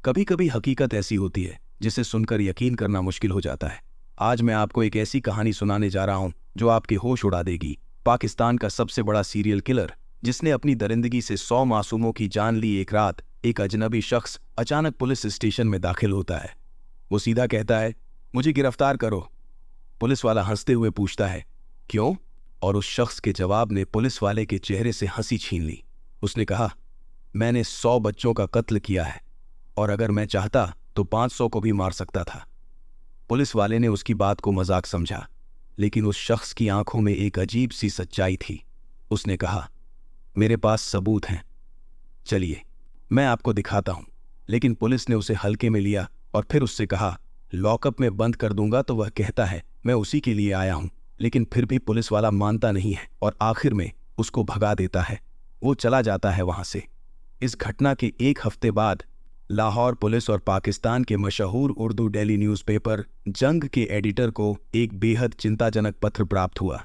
कभी कभी हकीकत ऐसी होती है जिसे सुनकर यकीन करना मुश्किल हो जाता है। आज मैं आपको एक ऐसी कहानी सुनाने जा रहा हूं जो आपके होश उड़ा देगी। पाकिस्तान का सबसे बड़ा सीरियल किलर, जिसने अपनी दरिंदगी से 100 मासूमों की जान ली, एक रात एक अजनबी शख्स अचानक पुलिस स्टेशन में दाखिल होता है। वो सीधा कहता है, मुझे गिरफ्तार करो। पुलिस वाला हंसते हुए पूछता है, क्यों? और उस शख्स के जवाब ने पुलिस वाले के चेहरे से हंसी छीन ली। उसने कहा, मैंने 100 बच्चों का कत्ल किया है और अगर मैं चाहता तो 500 को भी मार सकता था। पुलिस वाले ने उसकी बात को मजाक समझा, लेकिन उस शख्स की आंखों में एक अजीब सी सच्चाई थी। उसने कहा, मेरे पास सबूत हैं, चलिए मैं आपको दिखाता हूं। लेकिन पुलिस ने उसे हल्के में लिया और फिर उससे कहा, लॉकअप में बंद कर दूंगा तो वह कहता है मैं उसी के लिए आया हूं। लेकिन फिर भी पुलिस वाला मानता नहीं है और आखिर में उसको भगा देता है। वो चला जाता है वहां से। इस घटना के एक हफ्ते बाद लाहौर पुलिस और पाकिस्तान के मशहूर उर्दू डेली न्यूज़पेपर जंग के एडिटर को एक बेहद चिंताजनक पत्र प्राप्त हुआ।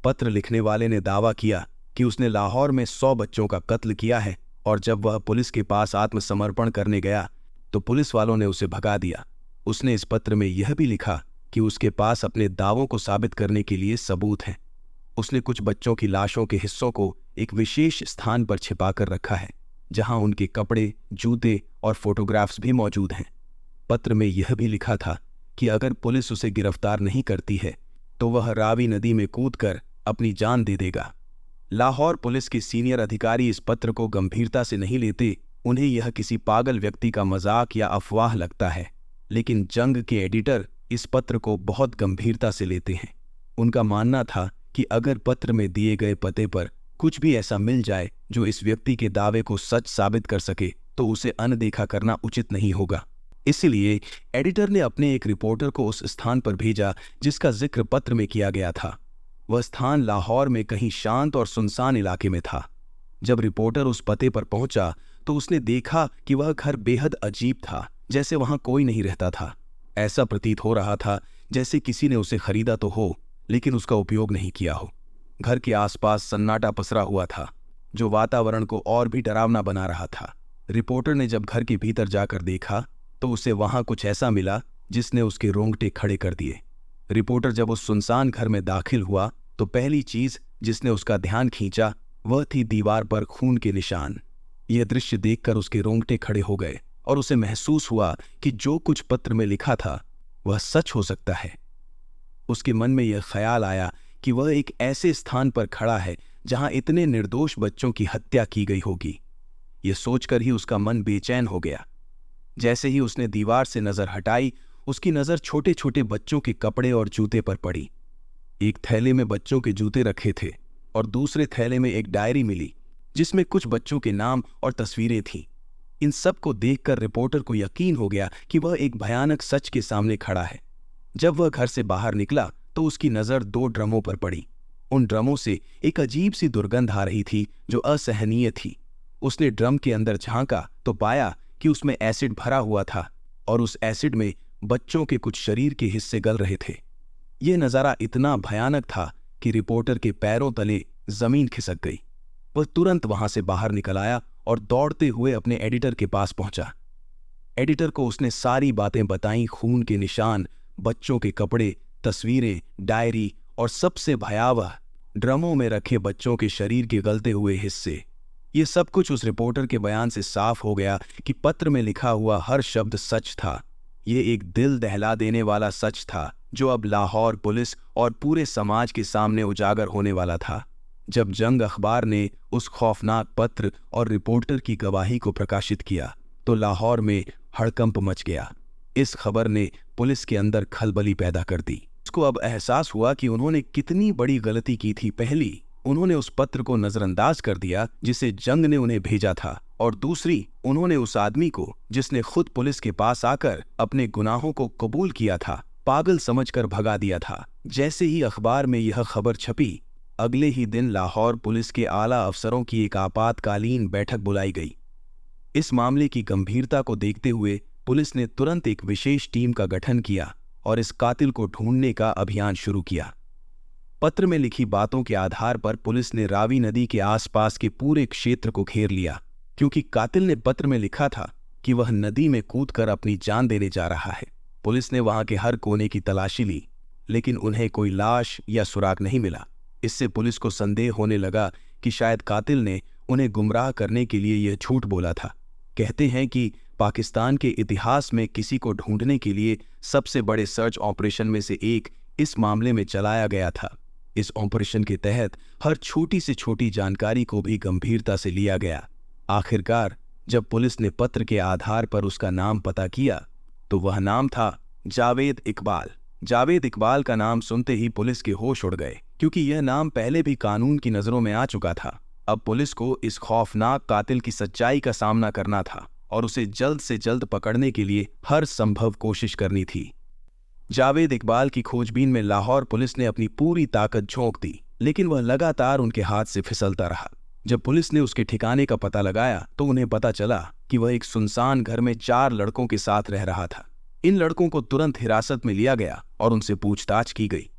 पत्र लिखने वाले ने दावा किया कि उसने लाहौर में 100 बच्चों का कत्ल किया है और जब वह पुलिस के पास आत्मसमर्पण करने गया तो पुलिस वालों ने उसे भगा दिया। उसने इस पत्र में यह भी लिखा कि उसके पास अपने दावों को साबित करने के लिए सबूत हैं। उसने कुछ बच्चों की लाशों के हिस्सों को एक विशेष स्थान पर छिपा कर रखा है, जहां उनके कपड़े, जूते और फोटोग्राफ्स भी मौजूद हैं। पत्र में यह भी लिखा था कि अगर पुलिस उसे गिरफ्तार नहीं करती है तो वह रावी नदी में कूदकर अपनी जान दे देगा। लाहौर पुलिस के सीनियर अधिकारी इस पत्र को गंभीरता से नहीं लेते। उन्हें यह किसी पागल व्यक्ति का मजाक या अफवाह लगता है, लेकिन जंग के एडिटर इस पत्र को बहुत गंभीरता से लेते हैं। उनका मानना था कि अगर पत्र में दिए गए पते पर कुछ भी ऐसा मिल जाए जो इस व्यक्ति के दावे को सच साबित कर सके तो उसे अनदेखा करना उचित नहीं होगा। इसलिए एडिटर ने अपने एक रिपोर्टर को उस स्थान पर भेजा जिसका जिक्र पत्र में किया गया था। वह स्थान लाहौर में कहीं शांत और सुनसान इलाके में था। जब रिपोर्टर उस पते पर पहुंचा तो उसने देखा कि वह घर बेहद अजीब था, जैसे वहां कोई नहीं रहता था। ऐसा प्रतीत हो रहा था जैसे किसी ने उसे खरीदा तो हो, लेकिन उसका उपयोग नहीं किया हो। घर के आसपास सन्नाटा पसरा हुआ था, जो वातावरण को और भी डरावना बना रहा था। रिपोर्टर ने जब घर के भीतर जाकर देखा तो उसे वहां कुछ ऐसा मिला जिसने उसके रोंगटे खड़े कर दिए। रिपोर्टर जब उस सुनसान घर में दाखिल हुआ तो पहली चीज जिसने उसका ध्यान खींचा वह थी दीवार पर खून के निशान। यह दृश्य देखकर उसके रोंगटे खड़े हो गए और उसे महसूस हुआ कि जो कुछ पत्र में लिखा था वह सच हो सकता है। उसके मन में यह ख्याल आया कि वह एक ऐसे स्थान पर खड़ा है जहां इतने निर्दोष बच्चों की हत्या की गई होगी। यह सोचकर ही उसका मन बेचैन हो गया। जैसे ही उसने दीवार से नजर हटाई, उसकी नजर छोटे छोटे बच्चों के कपड़े और जूते पर पड़ी। एक थैले में बच्चों के जूते रखे थे और दूसरे थैले में एक डायरी मिली जिसमें कुछ बच्चों के नाम और तस्वीरें थीं। इन सब को देखकर रिपोर्टर को यकीन हो गया कि वह एक भयानक सच के सामने खड़ा है। जब वह घर से बाहर निकला तो उसकी नजर 2 ड्रमों पर पड़ी। उन ड्रमों से एक अजीब सी दुर्गंध आ रही थी जो असहनीय थी। उसने ड्रम के अंदर झांका तो पाया कि उसमें एसिड भरा हुआ था और उस एसिड में बच्चों के कुछ शरीर के हिस्से गल रहे थे। यह नजारा इतना भयानक था कि रिपोर्टर के पैरों तले जमीन खिसक गई। वह तुरंत वहां से बाहर निकल आया और दौड़ते हुए अपने एडिटर के पास पहुंचा। एडिटर को उसने सारी बातें बताईं, खून के निशान, बच्चों के कपड़े, तस्वीरें, डायरी और सबसे भयावह, ड्रमों में रखे बच्चों के शरीर के गलते हुए हिस्से। ये सब कुछ उस रिपोर्टर के बयान से साफ हो गया कि पत्र में लिखा हुआ हर शब्द सच था। ये एक दिल दहला देने वाला सच था जो अब लाहौर पुलिस और पूरे समाज के सामने उजागर होने वाला था। जब जंग अखबार ने उस खौफनाक पत्र और रिपोर्टर की गवाही को प्रकाशित किया तो लाहौर में हड़कंप मच गया। इस खबर ने पुलिस के अंदर खलबली पैदा कर दी। उसको अब एहसास हुआ कि उन्होंने कितनी बड़ी गलती की थी। पहली, उन्होंने उस पत्र को नजरअंदाज कर दिया जिसे जंग ने उन्हें भेजा था, और दूसरी, उन्होंने उस आदमी को जिसने खुद पुलिस के पास आकर अपने गुनाहों को कबूल किया था, पागल समझकर भगा दिया था। जैसे ही अखबार में यह खबर छपी, अगले ही दिन लाहौर पुलिस के आला अफसरों की एक आपातकालीन बैठक बुलाई गई। इस मामले की गंभीरता को देखते हुए पुलिस ने तुरंत एक विशेष टीम का गठन किया और इस कातिल को ढूंढने का अभियान शुरू किया। पत्र में लिखी बातों के आधार पर पुलिस ने रावी नदी के आसपास के पूरे क्षेत्र को घेर लिया। क्योंकि कातिल ने पत्र में लिखा था कि वह नदी में कूदकर अपनी जान देने जा रहा है। पुलिस ने वहां के हर कोने की तलाशी ली, लेकिन उन्हें कोई लाश या सुराग नहीं मिला। इससे पुलिस को संदेह होने लगा कि शायद कातिल ने उन्हें गुमराह करने के लिए यह झूठ बोला था। कहते हैं कि पाकिस्तान के इतिहास में किसी को ढूंढने के लिए सबसे बड़े सर्च ऑपरेशन में से एक इस मामले में चलाया गया था। इस ऑपरेशन के तहत हर छोटी से छोटी जानकारी को भी गंभीरता से लिया गया। आखिरकार जब पुलिस ने पत्र के आधार पर उसका नाम पता किया तो वह नाम था जावेद इकबाल। जावेद इकबाल का नाम सुनते ही पुलिस के होश उड़ गए, क्योंकि यह नाम पहले भी कानून की नजरों में आ चुका था। अब पुलिस को इस खौफनाक कातिल की सच्चाई का सामना करना था और उसे जल्द से जल्द पकड़ने के लिए हर संभव कोशिश करनी थी। जावेद इकबाल की खोजबीन में लाहौर पुलिस ने अपनी पूरी ताकत झोंक दी, लेकिन वह लगातार उनके हाथ से फिसलता रहा। जब पुलिस ने उसके ठिकाने का पता लगाया तो उन्हें पता चला कि वह एक सुनसान घर में 4 लड़कों के साथ रह रहा था। इन लड़कों को तुरंत हिरासत में लिया गया और उनसे पूछताछ की गई।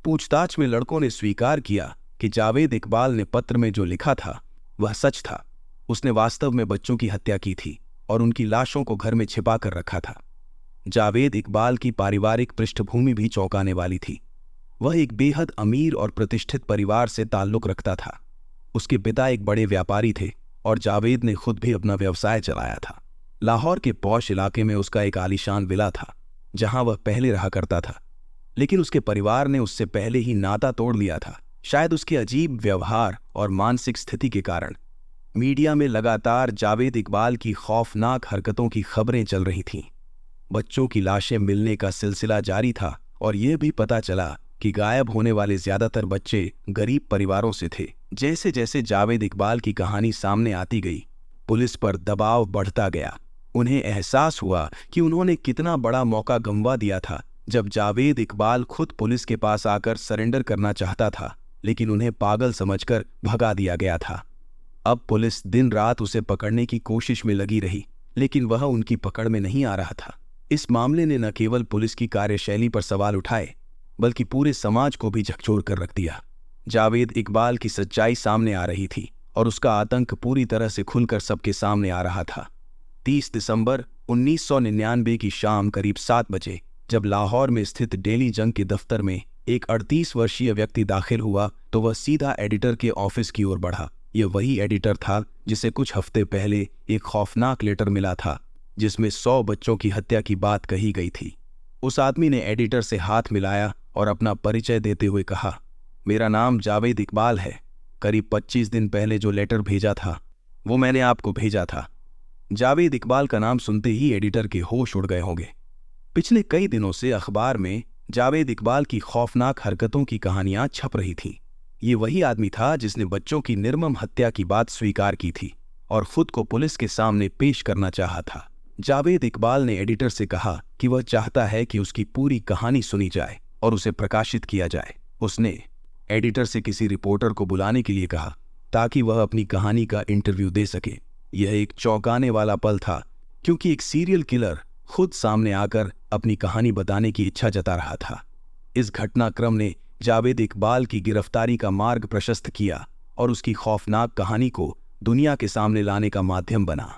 पूछताछ में लड़कों ने स्वीकार किया कि जावेद इकबाल ने पत्र में जो लिखा था वह सच था। उसने वास्तव में बच्चों की हत्या की थी और उनकी लाशों को घर में छिपा कर रखा था। जावेद इकबाल की पारिवारिक पृष्ठभूमि भी चौंकाने वाली थी। वह एक बेहद अमीर और प्रतिष्ठित परिवार से ताल्लुक रखता था। उसके पिता एक बड़े व्यापारी थे और जावेद ने खुद भी अपना व्यवसाय चलाया था। लाहौर के पौश इलाके में उसका एक आलीशान विला था, जहां वह पहले रहा करता था, लेकिन उसके परिवार ने उससे पहले ही नाता तोड़ लिया था, शायद उसके अजीब व्यवहार और मानसिक स्थिति के कारण। मीडिया में लगातार जावेद इकबाल की खौफनाक हरकतों की खबरें चल रही थीं। बच्चों की लाशें मिलने का सिलसिला जारी था और यह भी पता चला कि गायब होने वाले ज्यादातर बच्चे गरीब परिवारों से थे। जैसे जैसे जावेद इकबाल की कहानी सामने आती गई, पुलिस पर दबाव बढ़ता गया। उन्हें एहसास हुआ कि उन्होंने कितना बड़ा मौका गंवा दिया था जब जावेद इकबाल खुद पुलिस के पास आकर सरेंडर करना चाहता था, लेकिन उन्हें पागल समझकर भगा दिया गया था। अब पुलिस दिन रात उसे पकड़ने की कोशिश में लगी रही, लेकिन वह उनकी पकड़ में नहीं आ रहा था। इस मामले ने न केवल पुलिस की कार्यशैली पर सवाल उठाए, बल्कि पूरे समाज को भी झकझोर कर रख दिया। जावेद इकबाल की सच्चाई सामने आ रही थी और उसका आतंक पूरी तरह से खुलकर सबके सामने आ रहा था। 30 दिसंबर 1999 की शाम करीब 7 बजे जब लाहौर में स्थित डेली जंग के दफ्तर में एक 38 वर्षीय व्यक्ति दाखिल हुआ तो वह सीधा एडिटर के ऑफिस की ओर बढ़ा। यह वही एडिटर था जिसे कुछ हफ्ते पहले एक खौफनाक लेटर मिला था जिसमें 100 बच्चों की हत्या की बात कही गई थी। उस आदमी ने एडिटर से हाथ मिलाया और अपना परिचय देते हुए कहा, मेरा नाम जावेद इकबाल है। करीब 25 दिन पहले जो लेटर भेजा था वो मैंने आपको भेजा था। जावेद इकबाल का नाम सुनते ही एडिटर के होश उड़ गए होंगे। पिछले कई दिनों से अखबार में जावेद इकबाल की खौफनाक हरकतों की कहानियां छप रही थीं। ये वही आदमी था जिसने बच्चों की निर्मम हत्या की बात स्वीकार की थी और खुद को पुलिस के सामने पेश करना चाहा था। जावेद इकबाल ने एडिटर से कहा कि वह चाहता है कि उसकी पूरी कहानी सुनी जाए और उसे प्रकाशित किया जाए। उसने एडिटर से किसी रिपोर्टर को बुलाने के लिए कहा ताकि वह अपनी कहानी का इंटरव्यू दे सके। यह एक चौंकाने वाला पल था, क्योंकि एक सीरियल किलर खुद सामने आकर अपनी कहानी बताने की इच्छा जता रहा था। इस घटनाक्रम ने जावेद इकबाल की गिरफ्तारी का मार्ग प्रशस्त किया और उसकी खौफनाक कहानी को दुनिया के सामने लाने का माध्यम बना।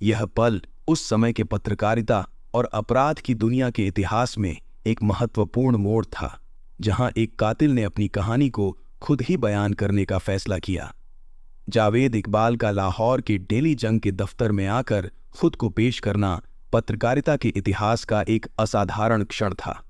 यह पल उस समय के पत्रकारिता और अपराध की दुनिया के इतिहास में एक महत्वपूर्ण मोड़ था, जहां एक कातिल ने अपनी कहानी को खुद ही बयान करने का फैसला किया। जावेद इकबाल का लाहौर के डेली जंग के दफ्तर में आकर खुद को पेश करना पत्रकारिता के इतिहास का एक असाधारण क्षण था।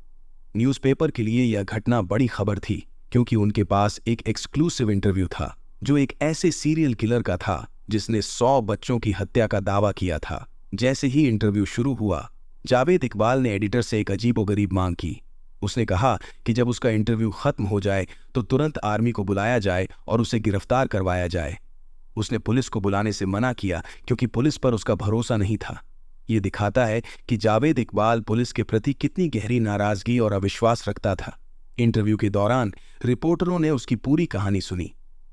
न्यूज़पेपर के लिए यह घटना बड़ी खबर थी, क्योंकि उनके पास एक एक्सक्लूसिव इंटरव्यू था जो एक ऐसे सीरियल किलर का था जिसने 100 बच्चों की हत्या का दावा किया था। जैसे ही इंटरव्यू शुरू हुआ, जावेद इकबाल ने एडिटर से एक अजीबोगरीब मांग की। उसने कहा कि जब उसका इंटरव्यू खत्म हो जाए तो तुरंत आर्मी को बुलाया जाए और उसे गिरफ्तार करवाया जाए। उसने पुलिस को बुलाने से मना किया क्योंकि पुलिस पर उसका भरोसा नहीं था। ये दिखाता है कि जावेद इकबाल पुलिस के प्रति कितनी गहरी नाराजगी और अविश्वास रखता था। इंटरव्यू के दौरान रिपोर्टरों ने उसकी पूरी कहानी सुनी।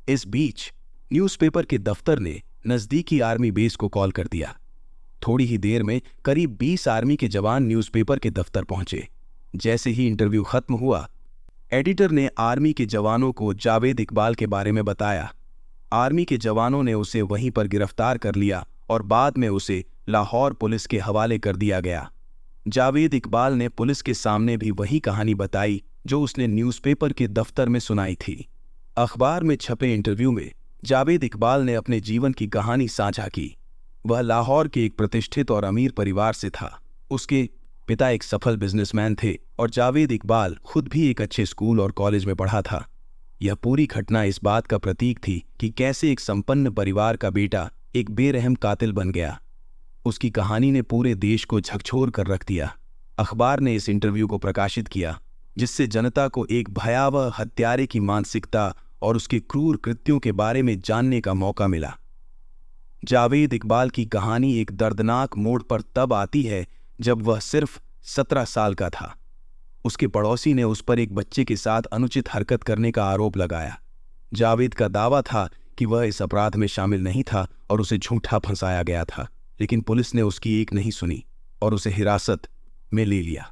इस बीच न्यूज़पेपर के दफ्तर ने नजदीकी आर्मी बेस को कॉल कर दिया। थोड़ी ही देर में करीब 20 आर्मी के जवान न्यूज़पेपर के दफ्तर पहुंचे। जैसे ही इंटरव्यू खत्म हुआ, एडिटर ने आर्मी के जवानों को जावेद इकबाल के बारे में बताया। आर्मी के जवानों ने उसे वहीं पर गिरफ्तार कर लिया और बाद में उसे लाहौर पुलिस के हवाले कर दिया गया। जावेद इकबाल ने पुलिस के सामने भी वही कहानी बताई जो उसने न्यूज़पेपर के दफ्तर में सुनाई थी। अखबार में छपे इंटरव्यू में जावेद इकबाल ने अपने जीवन की कहानी साझा की। वह लाहौर के एक प्रतिष्ठित और अमीर परिवार से था। उसके पिता एक सफल बिजनेसमैन थे और जावेद इकबाल खुद भी एक अच्छे स्कूल और कॉलेज में पढ़ा था। यह पूरी घटना इस बात का प्रतीक थी कि कैसे एक संपन्न परिवार का बेटा एक बेरहम कातिल बन गया। उसकी कहानी ने पूरे देश को झकझोर कर रख दिया। अखबार ने इस इंटरव्यू को प्रकाशित किया, जिससे जनता को एक भयावह हत्यारे की मानसिकता और उसके क्रूर कृत्यों के बारे में जानने का मौका मिला। जावेद इकबाल की कहानी एक दर्दनाक मोड़ पर तब आती है जब वह सिर्फ 17 साल का था। उसके पड़ोसी ने उस पर एक बच्चे के साथ अनुचित हरकत करने का आरोप लगाया। जावेद का दावा था कि वह इस अपराध में शामिल नहीं था और उसे झूठा फंसाया गया था, लेकिन पुलिस ने उसकी एक नहीं सुनी और उसे हिरासत में ले लिया।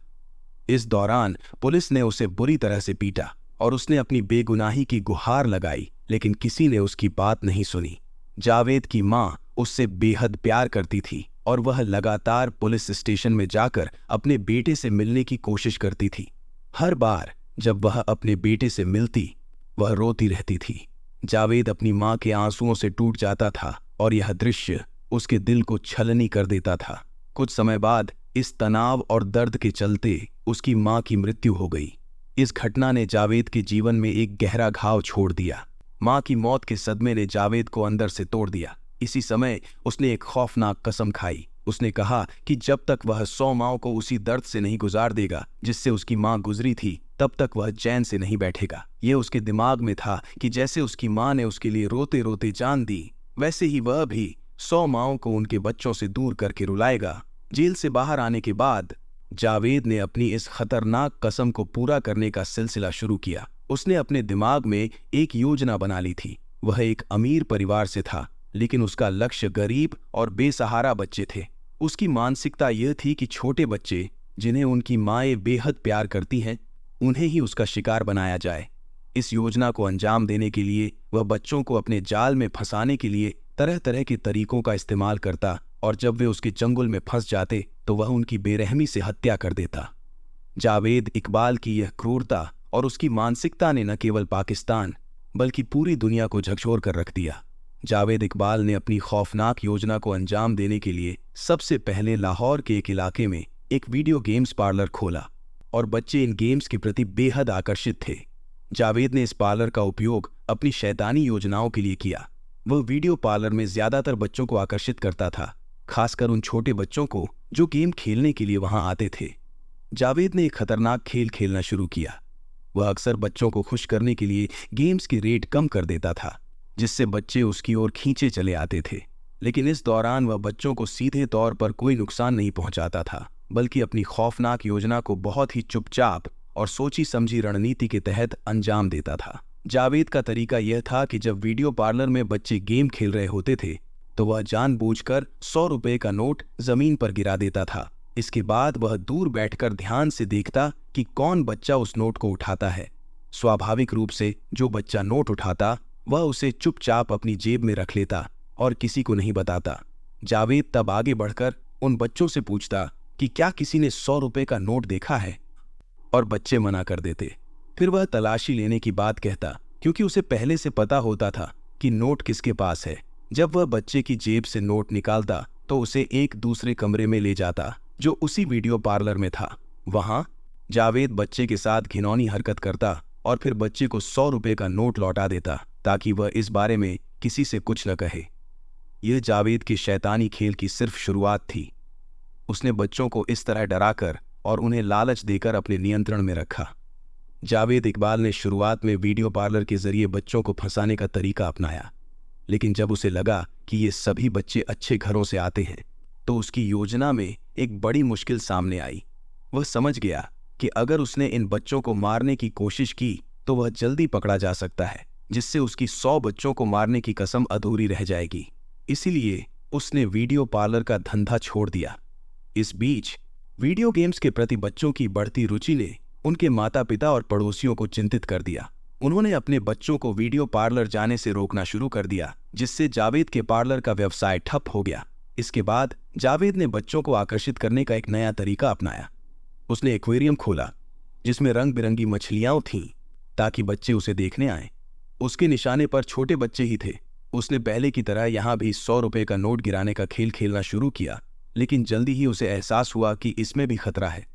इस दौरान पुलिस ने उसे बुरी तरह से पीटा और उसने अपनी बेगुनाही की गुहार लगाई, लेकिन किसी ने उसकी बात नहीं सुनी। जावेद की मां उससे बेहद प्यार करती थी और वह लगातार पुलिस स्टेशन में जाकर अपने बेटे से मिलने की कोशिश करती थी। हर बार जब वह अपने बेटे से मिलती, वह रोती रहती थी। जावेद अपनी मां के आंसुओं से टूट जाता था और यह दृश्य उसके दिल को छलनी कर देता था। कुछ समय बाद इस तनाव और दर्द के चलते उसकी मां की मृत्यु हो गई। इस घटना ने जावेद के जीवन में एक गहरा घाव छोड़ दिया। मां की मौत के सदमे ने जावेद को अंदर से तोड़ दिया। इसी समय उसने एक खौफनाक कसम खाई। उसने कहा कि जब तक वह 100 माओं को उसी दर्द से नहीं गुजार देगा जिससे उसकी मां गुजरी थी, तब तक वह चैन से नहीं बैठेगा। यह उसके दिमाग में था कि जैसे उसकी मां ने उसके लिए रोते रोते जान दी, वैसे ही वह भी 100 माओं को उनके बच्चों से दूर करके रुलाएगा। जेल से बाहर आने के बाद जावेद ने अपनी इस खतरनाक कसम को पूरा करने का सिलसिला शुरू किया। उसने अपने दिमाग में एक योजना बना ली थी। वह एक अमीर परिवार से था, लेकिन उसका लक्ष्य गरीब और बेसहारा बच्चे थे। उसकी मानसिकता यह थी कि छोटे बच्चे जिन्हें उनकी माएँ बेहद प्यार करती हैं, उन्हें ही उसका शिकार बनाया जाए। इस योजना को अंजाम देने के लिए वह बच्चों को अपने जाल में फंसाने के लिए तरह तरह के तरीकों का इस्तेमाल करता और जब वे उसके चंगुल में फंस जाते तो वह उनकी बेरहमी से हत्या कर देता। जावेद इकबाल की यह क्रूरता और उसकी मानसिकता ने न केवल पाकिस्तान बल्कि पूरी दुनिया को झकझोर कर रख दिया। जावेद इकबाल ने अपनी खौफनाक योजना को अंजाम देने के लिए सबसे पहले लाहौर के एक इलाके में एक वीडियो गेम्स पार्लर खोला और बच्चे इन गेम्स के प्रति बेहद आकर्षित थे। जावेद ने इस पार्लर का उपयोग अपनी शैतानी योजनाओं के लिए किया। वह वीडियो पार्लर में ज्यादातर बच्चों को आकर्षित करता था, खासकर उन छोटे बच्चों को जो गेम खेलने के लिए वहां आते थे। जावेद ने एक खतरनाक खेल खेलना शुरू किया। वह अक्सर बच्चों को खुश करने के लिए गेम्स की रेट कम कर देता था, जिससे बच्चे उसकी ओर खींचे चले आते थे। लेकिन इस दौरान वह बच्चों को सीधे तौर पर कोई नुकसान नहीं पहुंचाता था, बल्कि अपनी खौफनाक योजना को बहुत ही चुपचाप और सोची समझी रणनीति के तहत अंजाम देता था। जावेद का तरीका यह था कि जब वीडियो पार्लर में बच्चे गेम खेल रहे होते थे तो वह जानबूझकर 100 रुपए का नोट जमीन पर गिरा देता था। इसके बाद वह दूर बैठकर ध्यान से देखता कि कौन बच्चा उस नोट को उठाता है। स्वाभाविक रूप से जो बच्चा नोट उठाता वह उसे चुपचाप अपनी जेब में रख लेता और किसी को नहीं बताता। जावेद तब आगे बढ़कर उन बच्चों से पूछता कि क्या किसी ने 100 रुपए का नोट देखा है, और बच्चे मना कर देते। फिर वह तलाशी लेने की बात कहता, क्योंकि उसे पहले से पता होता था कि नोट किसके पास है। जब वह बच्चे की जेब से नोट निकालता तो उसे एक दूसरे कमरे में ले जाता जो उसी वीडियो पार्लर में था। वहां जावेद बच्चे के साथ घिनौनी हरकत करता और फिर बच्चे को 100 रुपए का नोट लौटा देता ताकि वह इस बारे में किसी से कुछ न कहे। यह जावेद के शैतानी खेल की सिर्फ शुरुआत थी। उसने बच्चों को इस तरह डराकर और उन्हें लालच देकर अपने नियंत्रण में रखा। जावेद इकबाल ने शुरुआत में वीडियो पार्लर के जरिए बच्चों को फंसाने का तरीका अपनाया, लेकिन जब उसे लगा कि ये सभी बच्चे अच्छे घरों से आते हैं तो उसकी योजना में एक बड़ी मुश्किल सामने आई। वह समझ गया कि अगर उसने इन बच्चों को मारने की कोशिश की तो वह जल्दी पकड़ा जा सकता है, जिससे उसकी 100 बच्चों को मारने की कसम अधूरी रह जाएगी। इसीलिए उसने वीडियो पार्लर का धंधा छोड़ दिया। इस बीच वीडियो गेम्स के प्रति बच्चों की बढ़ती रुचि ने उनके माता पिता और पड़ोसियों को चिंतित कर दिया। उन्होंने अपने बच्चों को वीडियो पार्लर जाने से रोकना शुरू कर दिया, जिससे जावेद के पार्लर का व्यवसाय ठप हो गया। इसके बाद जावेद ने बच्चों को आकर्षित करने का एक नया तरीका अपनाया। उसने एक्वेरियम खोला जिसमें रंग बिरंगी मछलियां थीं ताकि बच्चे उसे देखने आए। उसके निशाने पर छोटे बच्चे ही थे। उसने पहले की तरह यहां भी 100 रुपए का नोट गिराने का खेल खेलना शुरू किया, लेकिन जल्दी ही उसे एहसास हुआ कि इसमें भी खतरा है।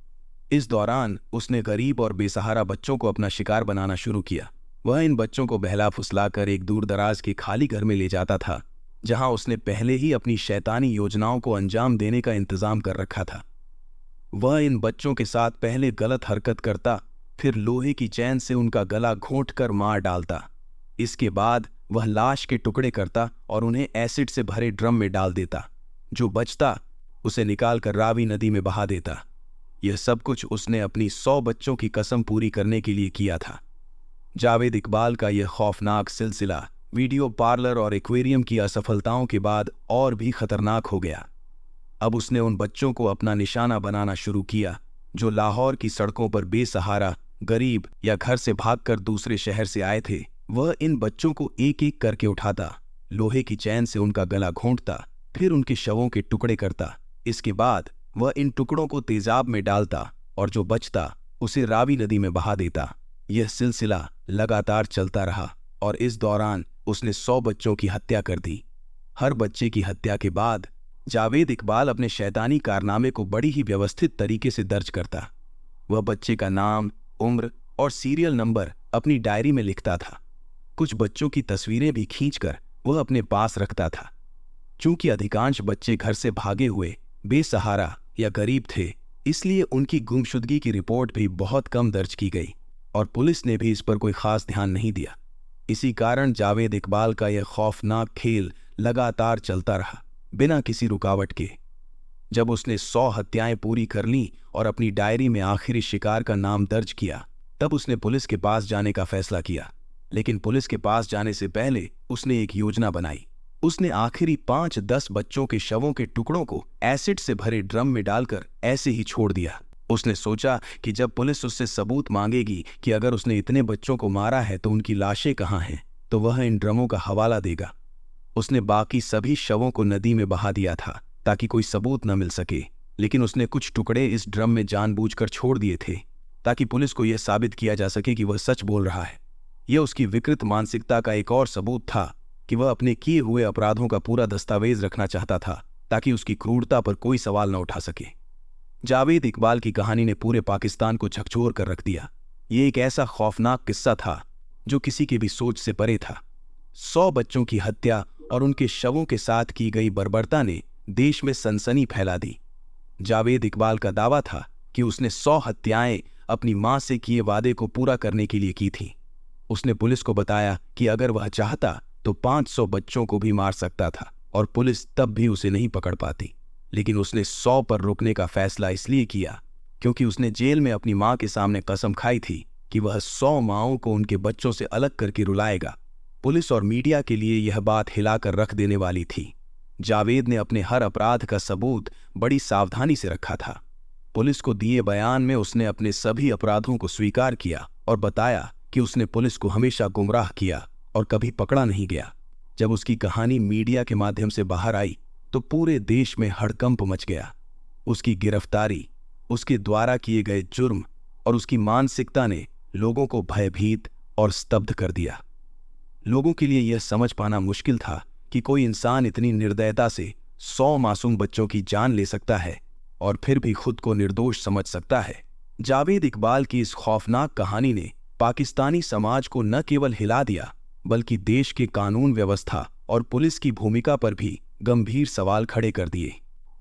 इस दौरान उसने गरीब और बेसहारा बच्चों को अपना शिकार बनाना शुरू किया। वह इन बच्चों को बहला फुसलाकर एक दूर दराज के खाली घर में ले जाता था, जहां उसने पहले ही अपनी शैतानी योजनाओं को अंजाम देने का इंतजाम कर रखा था। वह इन बच्चों के साथ पहले गलत हरकत करता, फिर लोहे की चैन से उनका गला घोंटकर मार डालता। इसके बाद वह लाश के टुकड़े करता और उन्हें एसिड से भरे ड्रम में डाल देता। जो बचता उसे निकालकर रावी नदी में बहा देता। यह सब कुछ उसने अपनी 100 बच्चों की कसम पूरी करने के लिए किया था। जावेद इकबाल का यह खौफनाक सिलसिला वीडियो पार्लर और एक्वेरियम की असफलताओं के बाद और भी खतरनाक हो गया। अब उसने उन बच्चों को अपना निशाना बनाना शुरू किया जो लाहौर की सड़कों पर बेसहारा, गरीब या घर से भागकर दूसरे शहर से आए थे। वह इन बच्चों को एक एक करके उठाता, लोहे की चैन से उनका गला घोंटता, फिर उनके शवों के टुकड़े करता। इसके बाद वह इन टुकड़ों को तेजाब में डालता और जो बचता उसे रावी नदी में बहा देता। यह सिलसिला लगातार चलता रहा और इस दौरान उसने 100 बच्चों की हत्या कर दी। हर बच्चे की हत्या के बाद जावेद इकबाल अपने शैतानी कारनामे को बड़ी ही व्यवस्थित तरीके से दर्ज करता। वह बच्चे का नाम, उम्र और सीरियल नंबर अपनी डायरी में लिखता था। कुछ बच्चों की तस्वीरें भी खींचकर वह अपने पास रखता था। चूंकि अधिकांश बच्चे घर से भागे हुए, बेसहारा या गरीब थे, इसलिए उनकी गुमशुदगी की रिपोर्ट भी बहुत कम दर्ज की गई और पुलिस ने भी इस पर कोई खास ध्यान नहीं दिया। इसी कारण जावेद इकबाल का यह खौफनाक खेल लगातार चलता रहा, बिना किसी रुकावट के। जब उसने 100 हत्याएं पूरी कर लीं और अपनी डायरी में आखिरी शिकार का नाम दर्ज किया, तब उसने पुलिस के पास जाने का फैसला किया। लेकिन पुलिस के पास जाने से पहले उसने एक योजना बनाई। उसने आखिरी 5-10 बच्चों के शवों के टुकड़ों को एसिड से भरे ड्रम में डालकर ऐसे ही छोड़ दिया। उसने सोचा कि जब पुलिस उससे सबूत मांगेगी कि अगर उसने इतने बच्चों को मारा है तो उनकी लाशें कहाँ हैं, तो वह इन ड्रमों का हवाला देगा। उसने बाकी सभी शवों को नदी में बहा दिया था ताकि कोई सबूत न मिल सके, लेकिन उसने कुछ टुकड़े इस ड्रम में जानबूझकर छोड़ दिए थे ताकि पुलिस को यह साबित किया जा सके कि वह सच बोल रहा है। यह उसकी विकृत मानसिकता का एक और सबूत था कि वह अपने किए हुए अपराधों का पूरा दस्तावेज रखना चाहता था ताकि उसकी क्रूरता पर कोई सवाल न उठा सके। जावेद इकबाल की कहानी ने पूरे पाकिस्तान को झकझोर कर रख दिया। ये एक ऐसा खौफनाक किस्सा था जो किसी की भी सोच से परे था। 100 बच्चों की हत्या और उनके शवों के साथ की गई बर्बरता ने देश में सनसनी फैला दी। जावेद इकबाल का दावा था कि उसने 100 हत्याएं अपनी मां से किए वादे को पूरा करने के लिए की थीं। उसने पुलिस को बताया कि अगर वह चाहता तो 500 बच्चों को भी मार सकता था और पुलिस तब भी उसे नहीं पकड़ पाती। लेकिन उसने 100 पर रुकने का फैसला इसलिए किया क्योंकि उसने जेल में अपनी मां के सामने कसम खाई थी कि वह 100 माओं को उनके बच्चों से अलग करके रुलाएगा। पुलिस और मीडिया के लिए यह बात हिलाकर रख देने वाली थी। जावेद ने अपने हर अपराध का सबूत बड़ी सावधानी से रखा था। पुलिस को दिए बयान में उसने अपने सभी अपराधों को स्वीकार किया और बताया कि उसने पुलिस को हमेशा गुमराह किया और कभी पकड़ा नहीं गया। जब उसकी कहानी मीडिया के माध्यम से बाहर आई तो पूरे देश में हड़कंप मच गया। उसकी गिरफ्तारी, उसके द्वारा किए गए जुर्म और उसकी मानसिकता ने लोगों को भयभीत और स्तब्ध कर दिया। लोगों के लिए यह समझ पाना मुश्किल था कि कोई इंसान इतनी निर्दयता से 100 मासूम बच्चों की जान ले सकता है और फिर भी खुद को निर्दोष समझ सकता है। जावेद इकबाल की इस खौफनाक कहानी ने पाकिस्तानी समाज को न केवल हिला दिया बल्कि देश के कानून व्यवस्था और पुलिस की भूमिका पर भी गंभीर सवाल खड़े कर दिए।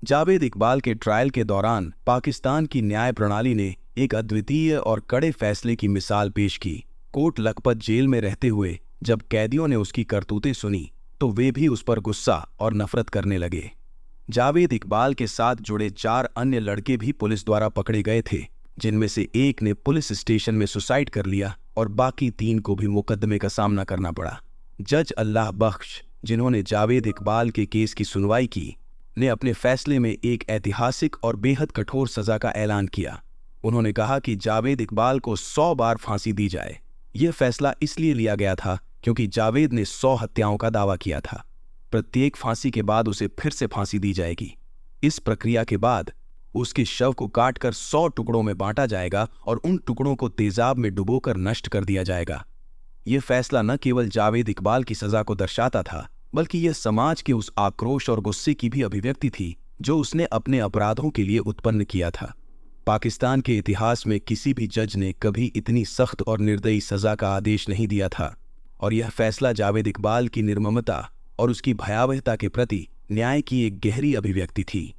जावेद इकबाल के ट्रायल के दौरान पाकिस्तान की न्याय प्रणाली ने एक अद्वितीय और कड़े फैसले की मिसाल पेश की। कोट लखपत जेल में रहते हुए जब कैदियों ने उसकी करतूतें सुनी तो वे भी उस पर गुस्सा और नफरत करने लगे। जावेद इकबाल के साथ जुड़े 4 अन्य लड़के भी पुलिस द्वारा पकड़े गए थे, जिनमें से एक ने पुलिस स्टेशन में सुसाइड कर लिया और बाकी 3 को भी मुकदमे का सामना करना पड़ा। जज अल्लाह बख्श, जिन्होंने जावेद इकबाल के केस की सुनवाई की, ने अपने फैसले में एक ऐतिहासिक और बेहद कठोर सजा का ऐलान किया। उन्होंने कहा कि जावेद इकबाल को 100 बार फांसी दी जाए। यह फैसला इसलिए लिया गया था क्योंकि जावेद ने 100 हत्याओं का दावा किया था। प्रत्येक फांसी के बाद उसे फिर से फांसी दी जाएगी। इस प्रक्रिया के बाद उसके शव को काटकर 100 टुकड़ों में बांटा जाएगा और उन टुकड़ों को तेजाब में डुबोकर नष्ट कर दिया जाएगा। यह फैसला न केवल जावेद इकबाल की सजा को दर्शाता था, बल्कि यह समाज के उस आक्रोश और गुस्से की भी अभिव्यक्ति थी जो उसने अपने अपराधों के लिए उत्पन्न किया था। पाकिस्तान के इतिहास में किसी भी जज ने कभी इतनी सख्त और निर्दयी सजा का आदेश नहीं दिया था, और यह फैसला जावेद इकबाल की निर्ममता और उसकी भयावहता के प्रति न्याय की एक गहरी अभिव्यक्ति थी।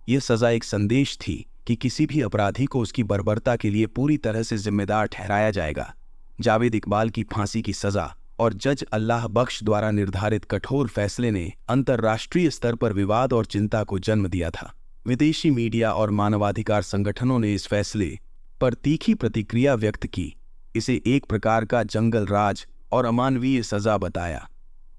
यह सजा एक संदेश थी कि किसी भी अपराधी को उसकी बर्बरता के लिए पूरी तरह से जिम्मेदार ठहराया जाएगा। जावेद इकबाल की फांसी की सजा और जज अल्लाह बख्श द्वारा निर्धारित कठोर फैसले ने अंतर्राष्ट्रीय स्तर पर विवाद और चिंता को जन्म दिया था। विदेशी मीडिया और मानवाधिकार संगठनों ने इस फैसले पर तीखी प्रतिक्रिया व्यक्त की, इसे एक प्रकार का जंगल राज और अमानवीय सजा बताया।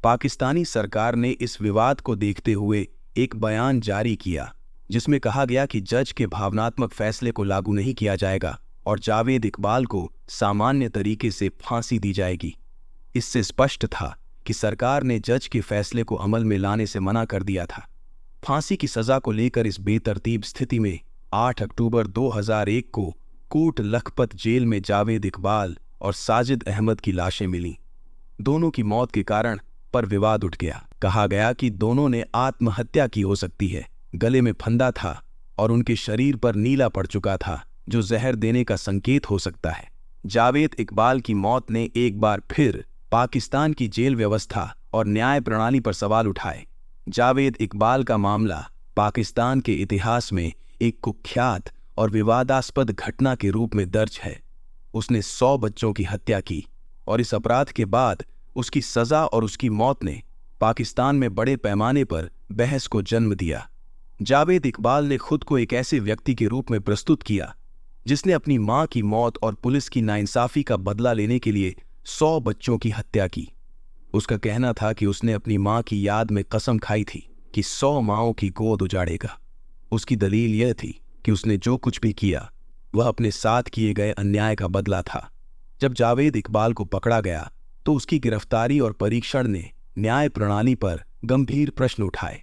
पाकिस्तानी सरकार ने इस विवाद को देखते हुए एक बयान जारी किया जिसमें कहा गया कि जज के भावनात्मक फैसले को लागू नहीं किया जाएगा और जावेद इकबाल को सामान्य तरीके से फांसी दी जाएगी। इससे स्पष्ट था कि सरकार ने जज के फैसले को अमल में लाने से मना कर दिया था। फांसी की सजा को लेकर इस बेतरतीब स्थिति में 8 अक्टूबर 2001 को कोट लखपत जेल में जावेद इकबाल और साजिद अहमद की लाशें मिलीं। दोनों की मौत के कारण पर विवाद उठ गया। कहा गया कि दोनों ने आत्महत्या की हो सकती है। गले में फंदा था और उनके शरीर पर नीला पड़ चुका था, जो जहर देने का संकेत हो सकता है। जावेद इकबाल की मौत ने एक बार फिर पाकिस्तान की जेल व्यवस्था और न्याय प्रणाली पर सवाल उठाए। जावेद इकबाल का मामला पाकिस्तान के इतिहास में एक कुख्यात और विवादास्पद घटना के रूप में दर्ज है। उसने 100 बच्चों की हत्या की और इस अपराध के बाद उसकी सजा और उसकी मौत ने पाकिस्तान में बड़े पैमाने पर बहस को जन्म दिया। जावेद इकबाल ने खुद को एक ऐसे व्यक्ति के रूप में प्रस्तुत किया जिसने अपनी मां की मौत और पुलिस की नाइंसाफी का बदला लेने के लिए 100 बच्चों की हत्या की। उसका कहना था कि उसने अपनी मां की याद में कसम खाई थी कि 100 माओं की गोद उजाड़ेगा। उसकी दलील यह थी कि उसने जो कुछ भी किया वह अपने साथ किए गए अन्याय का बदला था। जब जावेद इकबाल को पकड़ा गया तो उसकी गिरफ्तारी और परीक्षण ने न्याय प्रणाली पर गंभीर प्रश्न उठाए।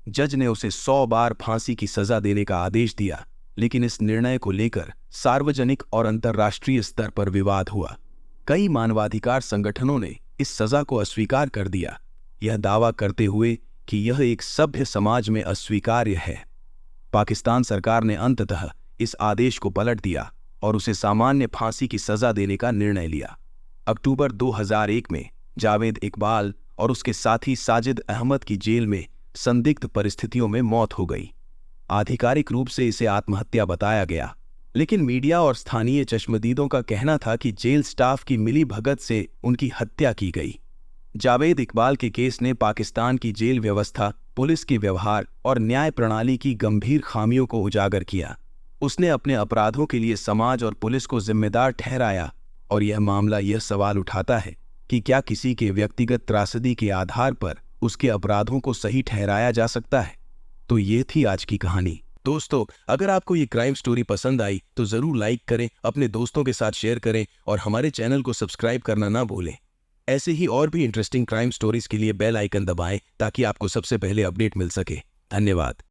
जज ने उसे 100 बार फांसी की सजा देने का आदेश दिया, लेकिन इस निर्णय को लेकर सार्वजनिक और अंतर्राष्ट्रीय स्तर पर विवाद हुआ। कई मानवाधिकार संगठनों ने इस सजा को अस्वीकार कर दिया, यह दावा करते हुए कि यह एक सभ्य समाज में अस्वीकार्य है। पाकिस्तान सरकार ने अंततः इस आदेश को पलट दिया और उसे सामान्य फांसी की सजा देने का निर्णय लिया। अक्टूबर 2001 में जावेद इकबाल और उसके साथी साजिद अहमद की जेल में संदिग्ध परिस्थितियों में मौत हो गई। आधिकारिक रूप से इसे आत्महत्या बताया गया, लेकिन मीडिया और स्थानीय चश्मदीदों का कहना था कि जेल स्टाफ की मिलीभगत से उनकी हत्या की गई। जावेद इकबाल के केस ने पाकिस्तान की जेल व्यवस्था, पुलिस के व्यवहार और न्याय प्रणाली की गंभीर खामियों को उजागर किया। उसने अपने अपराधों के लिए समाज और पुलिस को जिम्मेदार ठहराया, और यह मामला यह सवाल उठाता है कि क्या किसी के व्यक्तिगत त्रासदी के आधार पर उसके अपराधों को सही ठहराया जा सकता है। तो ये थी आज की कहानी। दोस्तों, अगर आपको ये क्राइम स्टोरी पसंद आई तो जरूर लाइक करें, अपने दोस्तों के साथ शेयर करें और हमारे चैनल को सब्सक्राइब करना ना भूलें। ऐसे ही और भी इंटरेस्टिंग क्राइम स्टोरीज के लिए बेल आइकन दबाएं ताकि आपको सबसे पहले अपडेट मिल सके। धन्यवाद।